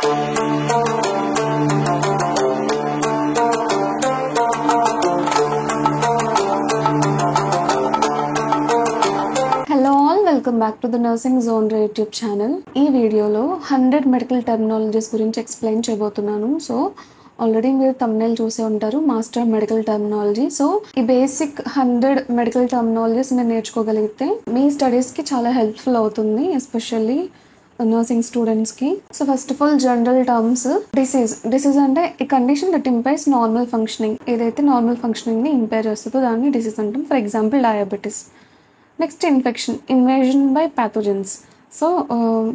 Hello all, welcome back to the Nursing Zone YouTube channel. ఈ వీడియోలో 100 medical terminologies గురించి explain చేయబోతున్నాను. So already మీరు thumbnail చూసే ఉంటారు, మాస్టర్ మెడికల్ టర్మినాలజీ. సో ఈ బేసిక్ 100 మెడికల్ టర్మినాలజీస్ మీరు నేర్చుకోగలిగితే మీ స్టడీస్కి చాలా హెల్ప్ఫుల్ అవుతుంది, ఎస్పెషల్లీ నర్సింగ్ స్టూడెంట్స్కి. So first of all general terms. Disease అంటే ఈ కండిషన్ దట్ ఇంపైర్స్ నార్మల్ ఫంక్షనింగ్. ఏదైతే నార్మల్ ఫంక్షనింగ్ని ఇంపైర్ చేస్తుందో దాన్ని డిసీజ్ అంటాం. For example diabetes. Next invasion by pathogens. So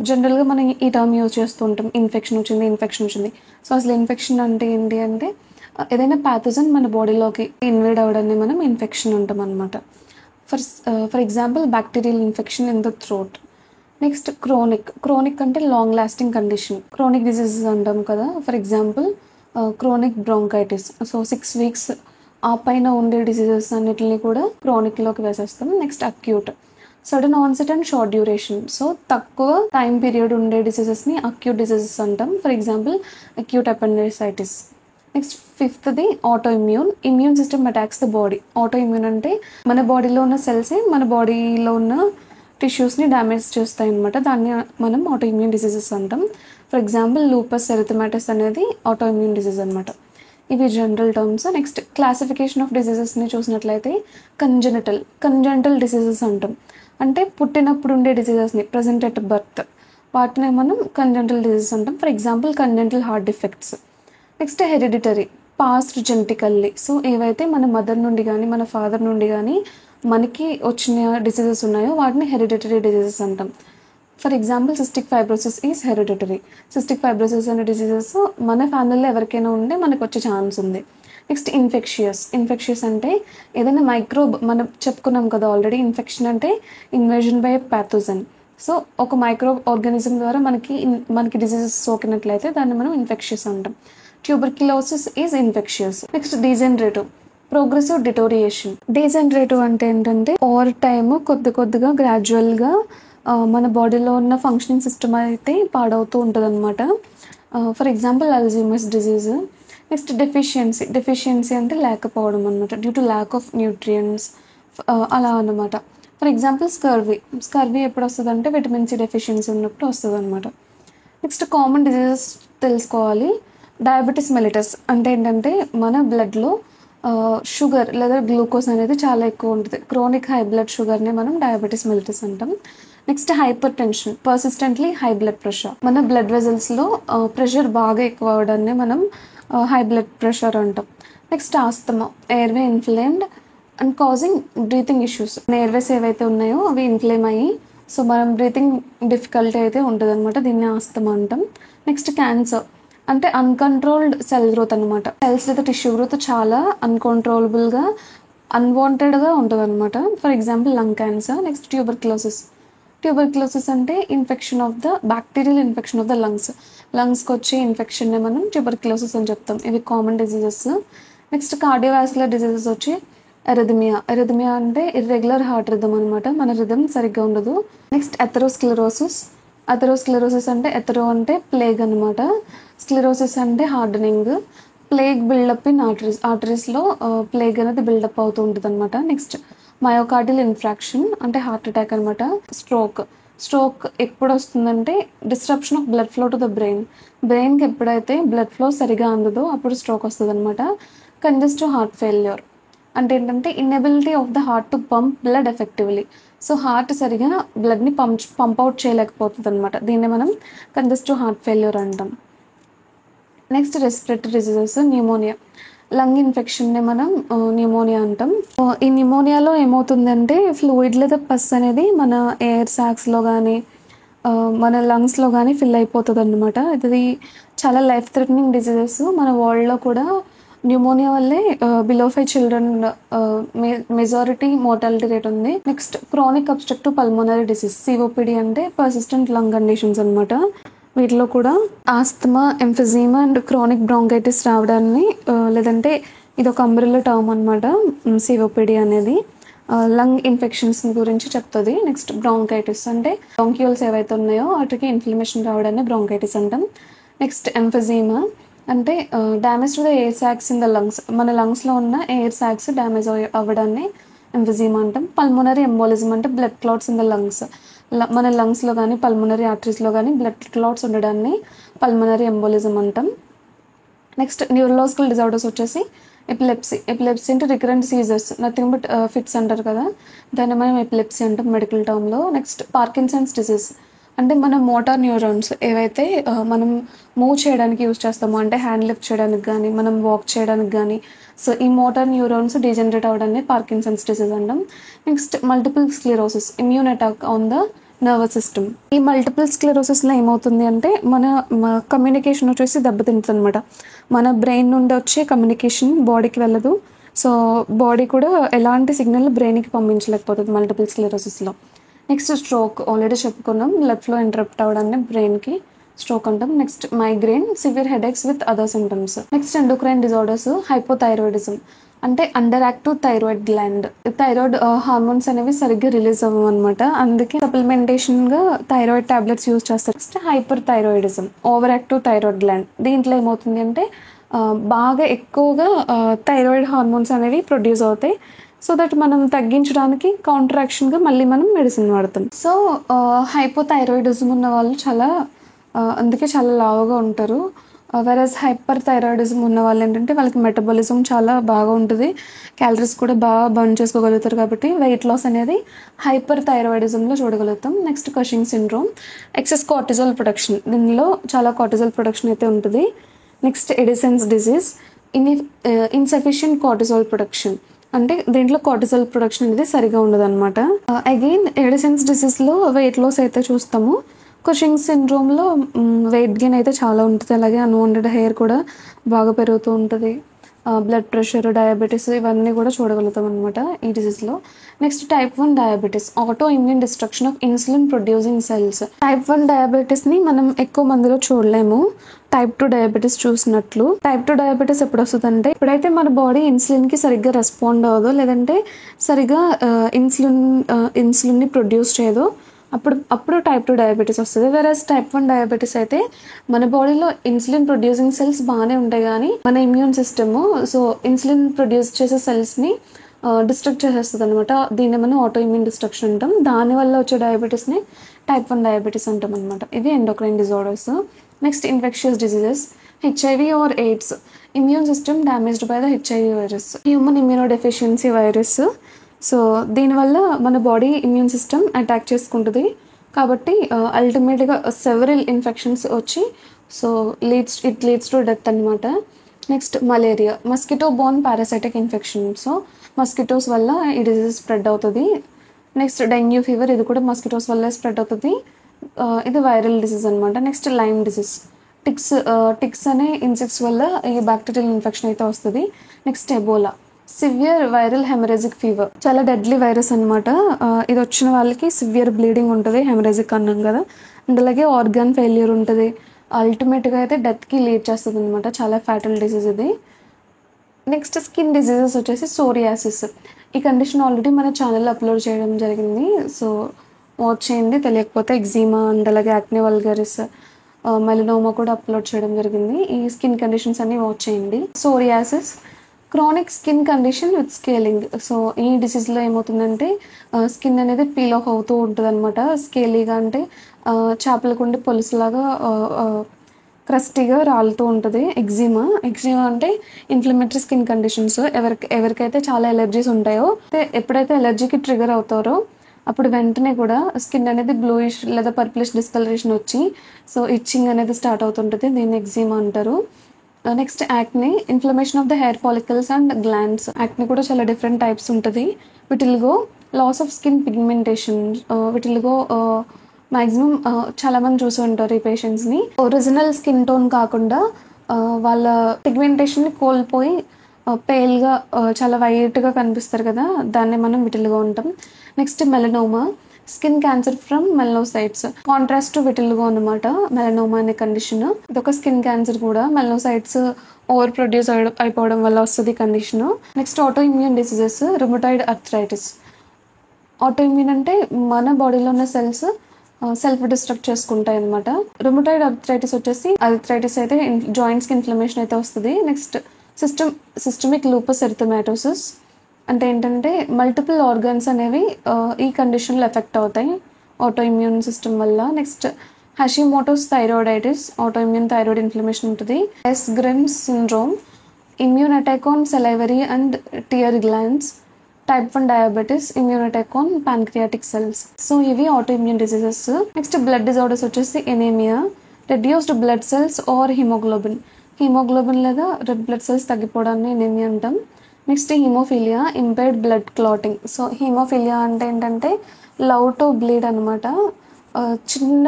జనరల్గా మనం ఈ టర్మ్ యూజ్ చేస్తూ ఉంటాం, ఇన్ఫెక్షన్ వచ్చింది. సో అసలు ఇన్ఫెక్షన్ అంటే ఏంటి అంటే ఏదైనా ప్యాథోజన్ మన బాడీలోకి ఇన్వేడ్ అవ్వడాన్ని మనం ఇన్ఫెక్షన్ అంటాం అనమాట. For example bacterial infection in the throat. Next chronic అంటే long lasting condition. Chronic diseases అంటాం కదా. For example chronic bronchitis. So 6 weeks ఆ పైన ఉండే డిసీజెస్ అన్నిటిని కూడా క్రానిక్లోకి వేసేస్తాం. Next acute, sudden onset and short duration. So తక్కువ టైం పీరియడ్ ఉండే డిసీజెస్ని అక్యూట్ డిసీజెస్ అంటాం. For example acute appendicitis. Next ఫిఫ్త్ది auto immune system attacks the body. Auto immune అంటే మన బాడీలో ఉన్న సెల్సే మన బాడీలో ఉన్న టిష్యూస్ని డ్యామేజ్ చేస్తాయి అనమాట. దాన్ని మనం ఆటో ఇమ్యూన్ డిసీజెస్ అంటాం. ఫర్ ఎగ్జాంపుల్ లూపస్ ఎరిథమెటస్ అనేది ఆటో ఇమ్యూన్ డిసీజ్ అనమాట. ఇవి general terms. Next classification of డిసీజెస్ని చూసినట్లయితే కంజెంటల్ డిసీజెస్ అంటాం. అంటే పుట్టినప్పుడు ఉండే డిసీజెస్ని, ప్రజెంట్ ఎట్ బర్త్, వాటిని మనం కంజెంటల్ డిసీజెస్ అంటాం. For example congenital heart defects. Next hereditary, past genetically. So ఏవైతే మన మదర్ నుండి కానీ మన ఫాదర్ నుండి కానీ మనకి వచ్చిన డిసీజెస్ ఉన్నాయో వాటిని హెరిడిటరీ డిసీజెస్ అంటాం. For example cystic fibrosis is hereditary. Cystic fibrosis అనే డిసీజెస్ మన ఫ్యామిలీలో ఎవరికైనా ఉంటే మనకు వచ్చే ఛాన్స్ ఉంది. నెక్స్ట్ ఇన్ఫెక్షియస్ అంటే ఏదైనా మైక్రోబ్, మనం చెప్పుకున్నాం కదా ఆల్రెడీ, ఇన్ఫెక్షన్ అంటే ఇన్వేజన్ బై ప్యాథోజన్. సో ఒక మైక్రో ఆర్గానిజం ద్వారా మనకి డిసీజెస్ సోకినట్లయితే దాన్ని మనం ఇన్ఫెక్షియస్ అంటాం. Tuberculosis is infectious. Next degenerative, progressive deterioration. Degenerative అంటే ఏంటంటే ఓవర్ టైమ్ కొద్దిగా గ్రాడ్యువల్గా మన బాడీలో ఉన్న ఫంక్షనింగ్ సిస్టమ్ అయితే పాడవుతూ ఉంటుంది అనమాట. For example Alzheimer's disease. Next deficiency అంటే లేకపోవడం అనమాట, due to lack of nutrients అలా అనమాట. ఫర్ ఎగ్జాంపుల్ స్కర్వీ ఎప్పుడు వస్తుంది అంటే విటమిన్ సి డెఫిషియన్సీ ఉన్నప్పుడు వస్తుంది అనమాట. నెక్స్ట్ కామన్ డిజీజెస్ తెలుసుకోవాలి. డయాబెటీస్ మెలిటస్ అంటే ఏంటంటే మన బ్లడ్లో షుగర్ లేదా గ్లూకోజ్ అనేది చాలా ఎక్కువ ఉంటుంది. క్రోనిక్ హై బ్లడ్ షుగర్ని మనం డయాబెటీస్ మెలిటస్ అంటాం. Next hyper tension, persistently high blood pressure. మన బ్లడ్ వెజల్స్లో ప్రెషర్ బాగా ఎక్కువ అవడాన్ని మనం హై బ్లడ్ ప్రెషర్ అంటాం. Next asthma, airway inflamed and causing breathing issues. Airways ఏవైతే ఉన్నాయో అవి ఇన్ఫ్లేమ్ అయ్యి సో మనం బ్రీతింగ్ డిఫికల్టీ అయితే ఉంటుంది అనమాట, దీన్ని ఆస్తమా అంటాం. నెక్స్ట్ క్యాన్సర్ అంటే అన్కంట్రోల్డ్ సెల్ గ్రోత్ అనమాట. సెల్స్ లేదా టిష్యూ గ్రోత్ చాలా అన్కంట్రోలబుల్గా అన్వాంటెడ్గా ఉంటుంది అనమాట. For example lung cancer. Next tuberculosis అంటే infection of the bacterial infection of the లంగ్స్కి వచ్చే ఇన్ఫెక్షన్ని మనం ట్యూబర్క్యులోసిస్ అని చెప్తాం. ఇవి common diseases. Next cardiovascular diseases వచ్చి ఎరిథమియా అంటే ఇర్రెగ్యులర్ హార్ట్ రిథమ్ అనమాట, మన రిథమ్ సరిగ్గా ఉండదు. నెక్స్ట్ అథెరోస్క్లెరోసిస్ అంటే ఎథెరో అంటే ప్లేగ్ అనమాట, స్క్లెరోసిస్ అంటే హార్డనింగ్. ప్లేగ్ బిల్డప్ ఇన్ ఆర్టరీస్లో ప్లేగ్ అనేది బిల్డప్ అవుతూ ఉంటుంది అనమాట. నెక్స్ట్ మయోకార్డియల్ ఇన్ఫ్రాక్షన్ అంటే హార్ట్ అటాక్ అనమాట. స్ట్రోక్ ఎప్పుడు వస్తుందంటే disruption of blood flow to the బ్రెయిన్కి ఎప్పుడైతే బ్లడ్ ఫ్లో సరిగా అందదో అప్పుడు స్ట్రోక్ వస్తుంది అనమాట. కంజెస్టివ్ హార్ట్ ఫెయిల్యూర్ అంటే ఏంటంటే inability of the heart to pump blood effectively. So heart సరిగా బ్లడ్ని పంప్ అవుట్ చేయలేకపోతుంది అనమాట, దీన్ని మనం కంజెస్టివ్ హార్ట్ ఫెయిల్యూర్ అంటాం. Next respiratory diseases. Pneumonia, lung ఇన్ఫెక్షన్ని మనం న్యూమోనియా అంటాం. ఈ న్యూమోనియాలో ఏమవుతుందంటే ఫ్లూయిడ్ లేదా పస్ అనేది మన ఎయిర్ సాక్స్లో కానీ మన లంగ్స్లో కానీ ఫిల్ అయిపోతుంది అనమాట. ఇది చాలా లైఫ్ థ్రెటనింగ్ డిసీజెస్. మన వరల్డ్లో కూడా న్యూమోనియా వల్లే below 5 children majority mortality rate ఉంది. Next chronic obstructive pulmonary disease, COPD అంటే పర్సిస్టెంట్ లంగ్ కండిషన్స్ అనమాట. వీటిలో కూడా asthma, emphysema and chronic bronchitis రావడాన్ని లేదంటే ఇది ఒక అంబ్రెల్లా టర్మ్ అనమాట. సిఓపిడి అనేది లంగ్ ఇన్ఫెక్షన్స్ గురించి చెప్తుంది. నెక్స్ట్ బ్రాంకైటిస్ అంటే బ్రాంక్యూల్స్ ఏవైతే ఉన్నాయో వాటికి ఇన్ఫ్లమేషన్ రావడాన్ని బ్రాంకైటిస్ అంటాం. నెక్స్ట్ ఎంఫజీమా అంటే damage to the air sacs in the lungs, మన లంగ్స్లో ఉన్న ఎయిర్ సాక్స్ డ్యామేజ్ అవ్వడాన్ని ఎంఫజీమా అంటాం. పల్మోనరీ ఎంబోలిజం అంటే blood clots in the lungs, మన లంగ్స్లో కానీ పల్మోనరీ ఆర్టరీస్లో కానీ బ్లడ్ క్లాట్స్ ఉండడాన్ని పల్మోనరీ ఎంబోలిజం అంటాం. నెక్స్ట్ న్యూరలాజికల్ డిజార్డర్స్ వచ్చేసి ఎపిలెప్సీ అంటే recurrent seizures, nothing but fits అంటారు కదా, దాన్ని మనం ఎపిలెప్సీ అంటాం మెడికల్ టర్మ్లో. నెక్స్ట్ పార్కిన్సన్స్ డిసీజ్ అంటే మన మోటార్ న్యూరాన్స్ ఏవైతే మనం మూవ్ చేయడానికి యూజ్ చేస్తామో, అంటే హ్యాండ్ లిఫ్ట్ చేయడానికి కానీ మనం వాక్ చేయడానికి కానీ, సో ఈ మోటార్ న్యూరాన్స్ డీజనరేట్ అవ్వడాన్ని పార్కిన్సన్స్ డిసీజ్ అంటాం. Next multiple sclerosis, immune attack on the nervous system. ఈ మల్టిపుల్ స్క్లెరోసిస్లో ఏమవుతుంది అంటే మన కమ్యూనికేషన్ వచ్చేసి దెబ్బతింటుంది అనమాట. మన బ్రెయిన్ నుండి వచ్చే కమ్యూనికేషన్ బాడీకి వెళ్ళదు, సో బాడీ కూడా ఎలాంటి సిగ్నల్ బ్రెయిన్కి పంపించలేకపోతుంది మల్టిపుల్ స్క్లెరోసిస్లో. నెక్స్ట్ స్ట్రోక్ ఆల్రెడీ చెప్పుకున్నాం, బ్లడ్ ఫ్లో ఇంటరప్ట్ అవ్వడాన్ని బ్రెయిన్కి స్ట్రోక్ అంటాం. Next migraine, severe headaches with other symptoms. Next endocrine disorders, hypothyroidism అంటే under active thyroid gland, thyroid hormones అనేవి సరిగ్గా రిలీజ్ అవ్వవు అనమాట, అందుకే సప్లిమెంటేషన్గా థైరాయిడ్ టాబ్లెట్స్ యూజ్ చేస్తారు. Next hyper thyroidism, over active thyroid gland, దీంట్లో ఏమవుతుంది అంటే బాగా ఎక్కువగా థైరాయిడ్ హార్మోన్స్ అనేవి ప్రొడ్యూస్ అవుతాయి, సో దట్ మనం తగ్గించడానికి కౌంటర్ యాక్షన్గా మళ్ళీ మనం మెడిసిన్ వాడతాం. సో హైపోథైరాయిడిజం ఉన్న వాళ్ళు అందుకే చాలా లావుగా ఉంటారు. వెరస్ హైపర్ థైరాయిడిజం ఉన్న వాళ్ళు ఏంటంటే వాళ్ళకి మెటబాలిజం చాలా బాగా ఉంటుంది, క్యాలరీస్ కూడా బాగా బర్న్ చేసుకోగలుగుతారు, కాబట్టి వెయిట్ లాస్ అనేది హైపర్ థైరాయిడిజంలో చూడగలుగుతాం. Next Cushing syndrome, excess cortisol production, దీనిలో చాలా కార్టిజాల్ ప్రొడక్షన్ అయితే ఉంటుంది. Next Addison's disease, insufficient cortisol production అంటే దీంట్లో కార్టిజాల్ ప్రొడక్షన్ అనేది సరిగా ఉండదు అనమాట. అగైన్ ఎడిసన్స్ డిసీజ్లో వెయిట్ లాస్ అయితే చూస్తాము, కుషింగ్ సిండ్రోమ్లో వెయిట్ గెయిన్ అయితే చాలా ఉంటుంది, అలాగే అన్వాంటెడ్ హెయిర్ కూడా బాగా పెరుగుతూ ఉంటుంది, బ్లడ్ ప్రెషర్, డయాబెటీస్ ఇవన్నీ కూడా చూడగలుగుతాం అనమాట ఈ డిసీజ్లో. Next type 1 diabetes, auto immune destruction of insulin producing cells. Type 1 డయాబెటీస్ని మనం ఎక్కువ మందిలో చూడలేము, టైప్ 2 డయాబెటీస్ చూసినట్లు. టైప్ 2 డయాబెటీస్ ఎప్పుడు వస్తుందంటే ఎప్పుడైతే మన బాడీ ఇన్సులిన్కి సరిగ్గా రెస్పాండ్ అవ్వదో, లేదంటే సరిగ్గా ఇన్సులిన్ని ప్రొడ్యూస్ చేయదో, అప్పుడు టైప్ 2 డయాబెటీస్ వస్తుంది. వేరేస్ టైప్ 1 డయాబెటీస్ అయితే మన బాడీలో ఇన్సులిన్ ప్రొడ్యూసింగ్ సెల్స్ బాగానే ఉంటాయి, కానీ మన ఇమ్యూన్ సిస్టమ్ ఇన్సులిన్ ప్రొడ్యూస్ చేసే సెల్స్ని డిస్ట్రక్ట్ చేసేస్తుంది అనమాట, దీన్ని మనం ఆటో ఇమ్యూన్ డిస్ట్రక్షన్ అంటాం. దానివల్ల వచ్చే డయాబెటీస్ని టైప్ 1 డయాబెటీస్ అంటాం అనమాట. ఇది endocrine disorders. Next infectious diseases, HIV or AIDS, immune system damaged by the HIV virus, human immunodeficiency virus. So దీనివల్ల మన బాడీ ఇమ్యూన్ సిస్టమ్ అటాక్ చేసుకుంటుంది, కాబట్టి అల్టిమేట్గా సెవరల్ ఇన్ఫెక్షన్స్ వచ్చి ఇట్ లీడ్స్ టు డెత్ అనమాట. Next malaria, mosquito borne parasitic infection, so mosquitoes వల్ల ఈ disease spread అవుతుంది. నెక్స్ట్ డెంగ్యూ ఫీవర్, ఇది కూడా మస్కిటోస్ వల్ల స్ప్రెడ్ అవుతుంది, ఇది వైరల్ డిసీజ్ అనమాట. నెక్స్ట్ లైమ్ డిసీజ్, టిక్స్ అనే ఇన్సెక్ట్స్ వల్ల ఈ బ్యాక్టీరియల్ ఇన్ఫెక్షన్ అయితే వస్తుంది. Next Ebola, severe viral haemorrhagic fever, చాలా డెడ్లీ వైరస్ అనమాట, ఇది వచ్చిన వాళ్ళకి సివియర్ బ్లీడింగ్ ఉంటుంది, హెమరేజిక్ అన్నాం కదా, అండ్ అలాగే ఆర్గాన్ ఫెయిల్యూర్ ఉంటుంది, అల్టిమేట్గా అయితే డెత్కి లీడ్ చేస్తుంది అనమాట, చాలా ఫ్యాటల్ డిసీజ్ ఇది. నెక్స్ట్ స్కిన్ డిసీజెస్ వచ్చేసి సోరియాసిస్, ఈ కండిషన్ ఆల్రెడీ మన ఛానల్లో అప్లోడ్ చేయడం జరిగింది, సో వాచ్ చేయండి, తెలియకపోతే ఎగ్జిమా అండ్ అలాగే యాక్నే వల్గరిస్, మెలనోమా కూడా అప్లోడ్ చేయడం జరిగింది, ఈ స్కిన్ కండిషన్స్ అన్ని వాచ్ చేయండి. Psoriasis chronic skin condition with scaling, so ఈ డిసీజ్లో ఏమవుతుందంటే స్కిన్ అనేది పీల్ ఆఫ్ అవుతూ ఉంటుంది అనమాట, స్కేలీగా అంటే చేపలకుండి పొలుసులాగా క్రస్టీగా రాలుతూ ఉంటుంది. ఎగ్జిమా అంటే ఇన్ఫ్లమేటరీ స్కిన్ కండిషన్స్, ఎవరికైతే చాలా ఎలర్జీస్ ఉంటాయో, ఎప్పుడైతే ఎలర్జీకి ట్రిగర్ అవుతారో అప్పుడు వెంటనే కూడా స్కిన్ అనేది బ్లూయిష్ లేదా పర్పులిష్ డిస్కలరేషన్ వచ్చి సో ఇచ్చింగ్ అనేది స్టార్ట్ అవుతుంటుంది, దీన్ని ఎగ్జిమా అంటారు. Next acne, inflammation of the hair follicles and glands, acne కూడా చాలా డిఫరెంట్ టైప్స్ ఉంటుంది. Vitiligo, loss of skin pigmentation, vitiligo maximum చాలామంది చూసి ఉంటారు ఈ పేషెంట్స్ని, ఒరిజినల్ స్కిన్ టోన్ కాకుండా వాళ్ళ పిగ్మెంటేషన్ని కోల్పోయి పేల్గా చాలా వైట్గా కనిపిస్తారు కదా, దాన్ని మనం విటిల్గో అంటాం. Next melanoma, skin cancer from melanocytes, contrast to vitiligo అనమాట మెలనోమా అనే కండిషన్, ఇదొక స్కిన్ క్యాన్సర్ కూడా, మెలనోసైట్స్ ఓవర్ ప్రొడ్యూస్ అయిపోవడం వల్ల వస్తుంది condition. Next auto immune diseases, rheumatoid arthritis. Auto immune అంటే మన బాడీలో ఉన్న సెల్స్ సెల్ఫ్ డిస్ట్రక్ట్ చేసుకుంటాయి అనమాట. రుమటాయిడ్ ఆర్థరైటిస్ వచ్చేసి ఆర్థరైటిస్ అయితే జాయింట్స్కి ఇన్ఫ్లమేషన్ అయితే వస్తుంది. నెక్స్ట్ సిస్టమిక్ లూపస్ ఎరిథమెటోసిస్ అంటే ఏంటంటే మల్టిపుల్ ఆర్గన్స్ అనేవి ఈ కండిషన్లో ఎఫెక్ట్ అవుతాయి ఆటో ఇమ్యూన్ సిస్టమ్ వల్ల. Next Hashimoto's thyroiditis, autoimmune thyroid inflammation ఉంటుంది. Sjogren's syndrome, immune attack on salivary and tear glands. Type 1 diabetes, immune attack on pancreatic cells. So ఇవి auto immune diseases. Next blood disorders వచ్చేసి anaemia, reduced blood cells or haemoglobin లేదా red blood cells తగ్గిపోవడాన్ని anaemia అంటాం. Next haemophilia, impaired blood clotting. So haemophilia అంటే ఏంటంటే love to bleed అనమాట. చిన్న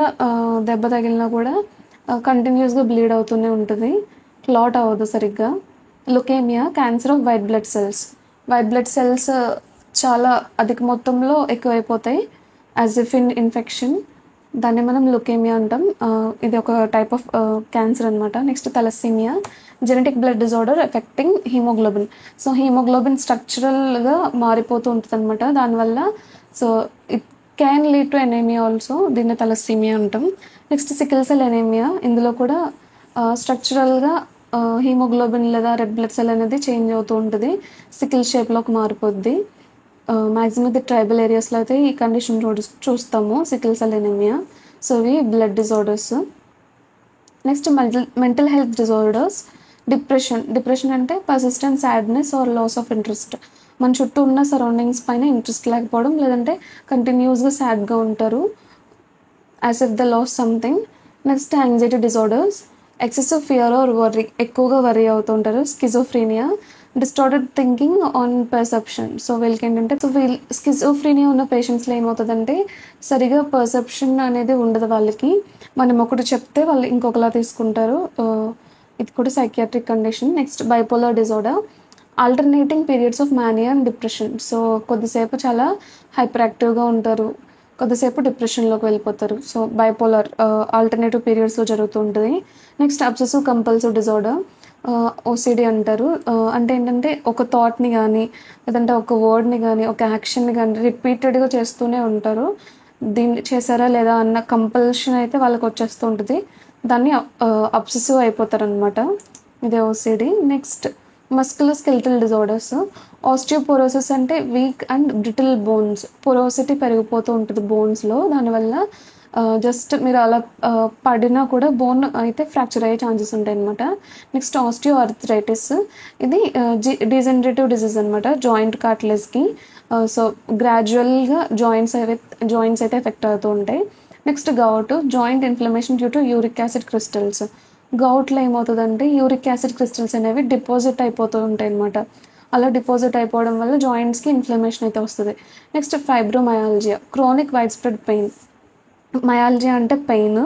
దెబ్బ తగిలినా కూడా కంటిన్యూస్గా బ్లీడ్ అవుతూనే ఉంటుంది, క్లాట్ అవ్వదు సరిగ్గా. Leukaemia, cancer off white blood cells చాలా అధిక మొత్తంలో ఎక్కువైపోతాయి యాజ్ ఇఫ్ ఇన్ఫెక్షన్. దాన్ని మనం లుకేమియా అంటాం. ఇది ఒక టైప్ ఆఫ్ క్యాన్సర్ అనమాట. Next thalassaemia, genetic blood disorder affecting haemoglobin. So haemoglobin స్ట్రక్చరల్గా మారిపోతూ ఉంటుంది అనమాట దానివల్ల. So it can lead to anaemia also, దీన్ని తలస్సీమియా అంటాం. నెక్స్ట్ సికిల్ సెల్ ఎనీమియా, ఇందులో కూడా స్ట్రక్చరల్గా హీమోగ్లోబిన్ లేదా రెడ్ బ్లడ్ సెల్ అనేది చేంజ్ అవుతూ ఉంటుంది, సికిల్ షేప్లోకి మారిపోద్ది. మ్యాక్సిమం ఇది ట్రైబల్ ఏరియాస్లో అయితే ఈ కండిషన్ చూస్తాము, సికిల్ సెల్ ఎనీమియా. సో ఇవి blood disorders. Next mental health disorders. Depression అంటే persistent sadness or loss of interest. మన చుట్టూ ఉన్న సరౌండింగ్స్ పైన ఇంట్రెస్ట్ లేకపోవడం, లేదంటే కంటిన్యూస్గా సాడ్గా ఉంటారు as if the loss something. Next anxiety disorders, excessive fear or worry, ఎక్కువగా వర్రీ అవుతుంటారు. Schizophrenia, distorted thinking on perception. So వీళ్ళకి ఏంటంటే స్కిజోఫ్రీనియా ఉన్న పేషెంట్స్లో ఏమవుతుందంటే సరిగా పర్సెప్షన్ అనేది ఉండదు వాళ్ళకి. మనం ఒకటి చెప్తే వాళ్ళు ఇంకొకలా తీసుకుంటారు. ఇది కూడా psychiatric condition. Next bipolar disorder, alternating periods of mania and depression. So కొద్దిసేపు చాలా హైపర్ యాక్టివ్గా ఉంటారు, కొద్దిసేపు డిప్రెషన్లోకి వెళ్ళిపోతారు. సో బైపోలర్ ఆల్టర్నేటివ్ పీరియడ్స్లో జరుగుతూ ఉంటుంది. Next obsessive compulsive disorder, OCD అంటారు. అంటే ఏంటంటే ఒక థాట్ని కానీ లేదంటే ఒక వర్డ్ని కానీ ఒక యాక్షన్ని కానీ రిపీటెడ్గా చేస్తూనే ఉంటారు. దీన్ని చేశారా లేదా అన్న కంపల్షన్ అయితే వాళ్ళకి వచ్చేస్తూ ఉంటుంది. దాన్ని అబ్సెసివ్ అయిపోతారు అనమాట. ఇదే OCD. Next musculoskeletal disorders, osteoporosis అంటే వీక్ అండ్ బ్రిటిల్ బోన్స్, పొరోసిటీ పెరిగిపోతూ ఉంటుంది బోన్స్లో. దానివల్ల జస్ట్ మీరు అలా పడినా కూడా బోన్ అయితే ఫ్రాక్చర్ అయ్యే ఛాన్సెస్ ఉంటాయి అనమాట. నెక్స్ట్ ఆస్టియో ఆర్థరైటిస్, ఇది డీజనరేటివ్ డిసీజ్ అనమాట జాయింట్ కార్టిలేజ్కి. సో గ్రాడ్యువల్గా జాయింట్స్ అయితే ఎఫెక్ట్ అవుతూ ఉంటాయి. Next gout, joint inflammation due to uric acid crystals. గౌట్లో ఏమవుతుందంటే యూరిక్ యాసిడ్ క్రిస్టల్స్ అనేవి డిపాజిట్ అయిపోతూ ఉంటాయి అనమాట. అలా డిపాజిట్ అయిపోవడం వల్ల జాయింట్స్కి ఇన్ఫ్లమేషన్ అయితే వస్తుంది. Next fibromyalgia, chronic wide spread pain. Myalgia అంటే పెయిన్,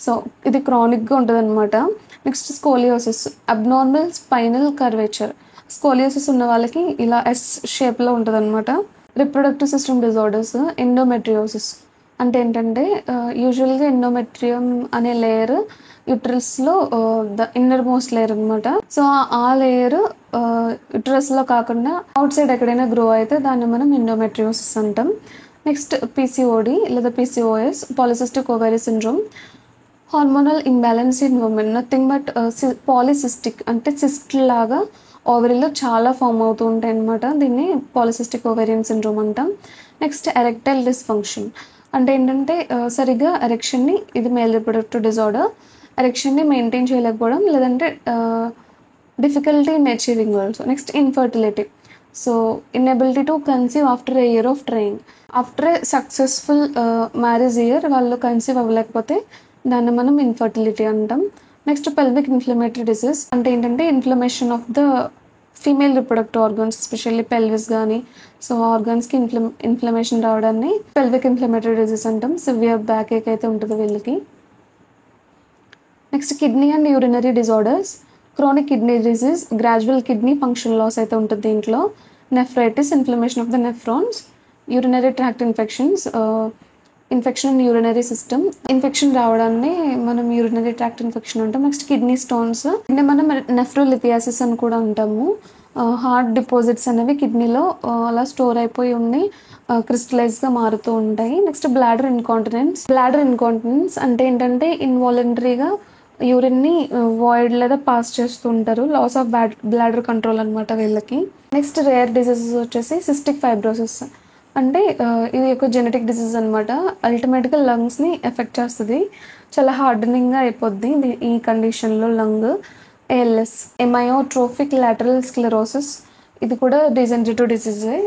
సో ఇది క్రానిక్గా ఉంటుంది అనమాట. Next scoliosis, abnormal spinal curvature. Scoliosis ఉన్న వాళ్ళకి ఇలా ఎస్ షేప్లో ఉంటుంది అనమాట. రిప్రొడక్టివ్ సిస్టమ్ డిజార్డర్స్, ఎండోమెట్రియోసిస్ అంటే ఏంటంటే యూజువల్గా ఎండోమెట్రియం అనే లేయర్ యుట్రస్లో ద ఇన్నర్ మోస్ట్ లేయర్ అనమాట. సో ఆ లేయర్ యుట్రస్లో కాకుండా అవుట్ సైడ్ ఎక్కడైనా గ్రో అయితే దాన్ని మనం ఎండోమెట్రియోసిస్ అంటాం. నెక్స్ట్ పీసీఓడి లేదా PCOS, polycystic ovary syndrome, hormonal imbalance in women. Nothing but polycystic అంటే సిస్ట్ లాగా ఓవరీలో చాలా ఫామ్ అవుతూ ఉంటాయి అనమాట. దీన్ని పాలిసిస్టిక్ ఓవేరియన్ సిండ్రోమ్ అంటాం. నెక్స్ట్ ఎరెక్టైల్ డిస్ఫంక్షన్ అంటే ఏంటంటే సరిగ్గా ఎరెక్షన్ని, ఇది మేల్ రిప్రొడక్టివ్ డిజార్డర్, ఎరెక్షన్ని మెయింటైన్ చేయలేకపోవడం లేదంటే difficulty in achieving also. Next infertility, so inability to conceive after A year of training. After a successful marriage year వాళ్ళు కన్సీవ్ అవ్వలేకపోతే దాన్ని మనం infertility అంటాం. నెక్స్ట్ పెల్విక్ ఇన్ఫ్లమేటరీ డిసీజ్ అంటే ఏంటంటే inflammation of the female reproductive organs, especially pelvis కానీ so ఆర్గన్స్కి inflammation రావడాన్ని pelvic inflammatory disease అంటాం. సివియర్ బ్యాక్ ఏక్ అయితే ఉంటుంది వీళ్ళకి. Next kidney and urinary disorders, chronic kidney disease, gradual kidney function loss అయితే ఉంటుంది దీంట్లో. Nephritis, inflammation of the nephrons. Urinary tract infections, infection in urinary system, infection రావడాన్ని మనం urinary tract infection అంటాం. Next kidney stones, అంటే మనం nephrolithiasis అని కూడా అంటాము. హార్ట్ డిపాజిట్స్ అనేవి కిడ్నీలో అలా స్టోర్ అయిపోయి ఉండి క్రిస్టలైజ్గా మారుతూ ఉంటాయి. నెక్స్ట్ బ్లాడర్ ఇన్కాంటినెన్స్ అంటే ఏంటంటే ఇన్వాలంటరీగా యూరిన్ని వాయిడ్ లేదా పాస్ చేస్తూ ఉంటారు. లాస్ ఆఫ్ బ్లాడర్ కంట్రోల్ అనమాట వీళ్ళకి. నెక్స్ట్ రేర్ డిసీజెస్ వచ్చేసి సిస్టిక్ ఫైబ్రోసిస్ అంటే ఇది ఒక జెనెటిక్ డిసీజ్ అనమాట. అల్టిమేట్గా లంగ్స్ని ఎఫెక్ట్ చేస్తుంది. చాలా హార్డనింగ్గా అయిపోద్ది ఈ కండిషన్లో lung. ALS amyotrophic lateral sclerosis ఇది కూడా డిజనరేటివ్ డిసీజే.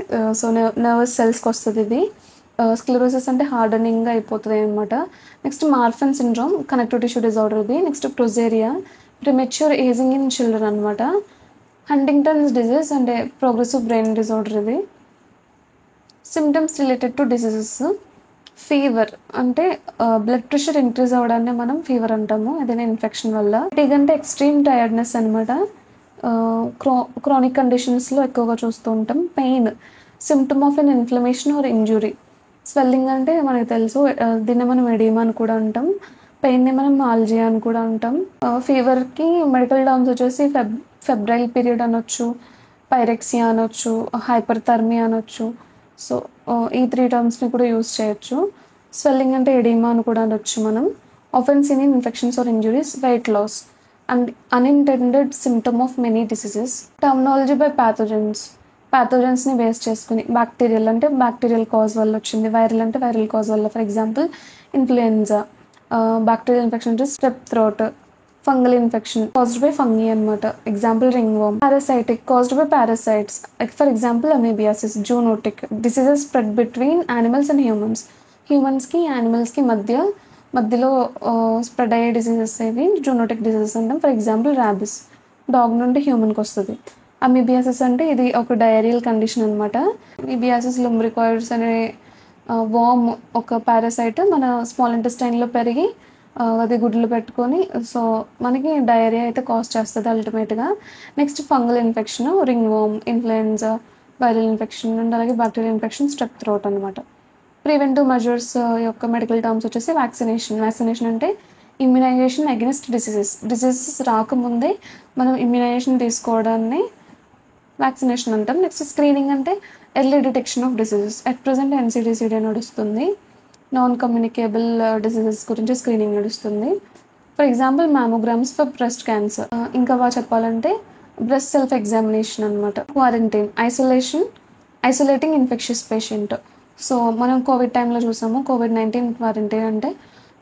సో నర్వస్ సెల్స్కి వస్తుంది ఇది. స్క్లెరోసిస్ అంటే హార్డనింగ్గా అయిపోతుంది అనమాట. Next Marfan syndrome connective tissue disorder ఇది. Next progeria premature ageing in children అనమాట. హంటింగ్టన్స్ డిజీజ్ అంటే ప్రోగ్రెసివ్ బ్రెయిన్ డిజార్డర్ ఇది. Symptoms related to diseases fever అంటే బ్లడ్ ప్రెషర్ ఇంక్రీజ్ అవ్వడాన్ని మనం ఫీవర్ అంటాము ఏదైనా ఇన్ఫెక్షన్ వల్ల. అంటే ఎక్స్ట్రీమ్ టైర్డ్నెస్ అనమాట. క్రానిక్ కండిషన్స్లో ఎక్కువగా చూస్తూ ఉంటాం. Pain symptom of an inflammation or injury. Swelling అంటే మనకు తెలుసు, దీన్ని మనం ఎడిమా అని కూడా అంటాం. పెయిన్ని మనం ఆల్జియా అని కూడా అంటాం. ఫీవర్కి మెడికల్ టర్మ్స్ వచ్చేసి ఫెబ్రైల్ పీరియడ్ అనొచ్చు, పైరెక్సియా అనొచ్చు, హైపర్థర్మియా అనొచ్చు. సో ఈ 3 టర్మ్స్ని కూడా యూజ్ చేయొచ్చు. స్వెల్లింగ్ అంటే ఎడిమా అని కూడా అనొచ్చు మనం. Often seen in infections or injuries. Weight loss and unintended symptom of many diseases. Terminology by ప్యాథోజన్స్ని బేస్ చేసుకుని బ్యాక్టీరియల్ అంటే బ్యాక్టీరియల్ కాజ్ వల్ల వచ్చింది, వైరల్ అంటే వైరల్ కాజ్ వల్ల. For example influenza. Bacterial infection అంటే strep throat. Fungal infection caused by fungi అనమాట. Example ringworm. Parasitic caused by parasites. For example amoebiasis. Zoonotic diseases spread between animals and హ్యూమన్స్కి యానిమల్స్కి మధ్యలో spread అయ్యే diseases ఏవి zoonotic diseases అంటాం. For example rabies dog నుండి హ్యూమన్కి వస్తుంది. Amoebiasis అంటే ఇది ఒక డయేరియల్ కండిషన్ అనమాట. అమీబియాసిస్ లుంబ్రికాయిడ్స్ అనే వామ్ ఒక పారాసైట్ మన స్మాల్ ఇంటెస్టైన్లో పెరిగి అది గుడ్లు పెట్టుకొని సో మనకి డయేరియా అయితే కాజ్ చేస్తుంది అల్టిమేట్గా. Next fungal infection ringworm, influenza, viral infection and అలాగే బ్యాక్టీరియల్ ఇన్ఫెక్షన్ స్ట్రెప్ థ్రోట్ అనమాట. ప్రివెంటివ్ మెజర్స్ యొక్క మెడికల్ టర్మ్స్ వచ్చేసి వ్యాక్సినేషన్ అంటే ఇమ్యునైజేషన్ అగెన్స్ట్ డిసీజెస్ రాకముందే మనం ఇమ్యునైజేషన్ తీసుకోవడాన్ని వ్యాక్సినేషన్ అంటాం. నెక్స్ట్ స్క్రీనింగ్ అంటే early detection of diseases. At present NCDCD నడుస్తుంది. నాన్ కమ్యూనికేబుల్ డిసీజెస్ గురించి స్క్రీనింగ్ నడుస్తుంది. For example mammograms for breast cancer. ఇంకా బాగా చెప్పాలంటే బ్రెస్ట్ సెల్ఫ్ ఎగ్జామినేషన్ అనమాట. Quarantine isolating infectious patient. So మనం కోవిడ్ టైంలో చూసాము COVID-19 క్వారంటైన్ అంటే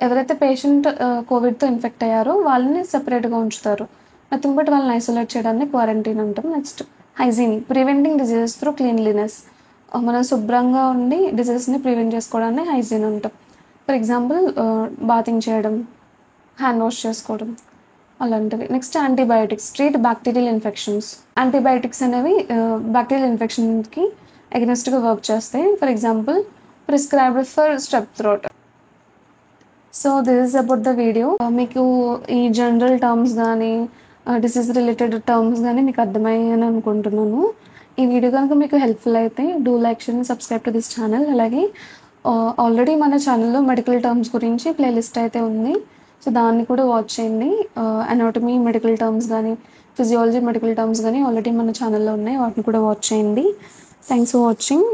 ఎవరైతే పేషెంట్ కోవిడ్తో ఇన్ఫెక్ట్ అయ్యారో వాళ్ళని సెపరేట్గా ఉంచుతారు. నథింగ్ బట్ వాళ్ళని ఐసోలేట్ చేయడాన్ని క్వారంటైన్ అంటాం. Next hygiene preventing diseases through cleanliness. మనం శుభ్రంగా ఉండి డిజీజ్ని ప్రివెంట్ చేసుకోవడాన్ని హైజీన్ అంటాం. ఫర్ ఎగ్జాంపుల్ బాతింగ్ చేయడం, హ్యాండ్ వాష్ చేసుకోవడం అలాంటివి. Next antibiotics treat bacterial infections. Antibiotics అనేవి బ్యాక్టీరియల్ ఇన్ఫెక్షన్కి అగెనిస్ట్గా వర్క్ చేస్తాయి. For example prescribed for strep throat. So this is about the video. మీకు ఈ జనరల్ టర్మ్స్ కానీ డిసీజ్ రిలేటెడ్ టర్మ్స్ కానీ మీకు అర్థమయ్యాయని అనుకుంటున్నాను. ఈ వీడియో కనుక మీకు హెల్ప్ఫుల్ అయితే do like share and subscribe to this channel. అలాగే ఆల్రెడీ మన ఛానల్లో మెడికల్ టర్మ్స్ గురించి ప్లేలిస్ట్ అయితే ఉంది. సో దాన్ని కూడా వాచ్ చేయండి. అనాటమీ మెడికల్ టర్మ్స్ కానీ ఫిజియాలజీ మెడికల్ టర్మ్స్ కానీ ఆల్రెడీ మన ఛానల్లో ఉన్నాయి, వాటిని కూడా వాచ్ చేయండి. Thanks for watching.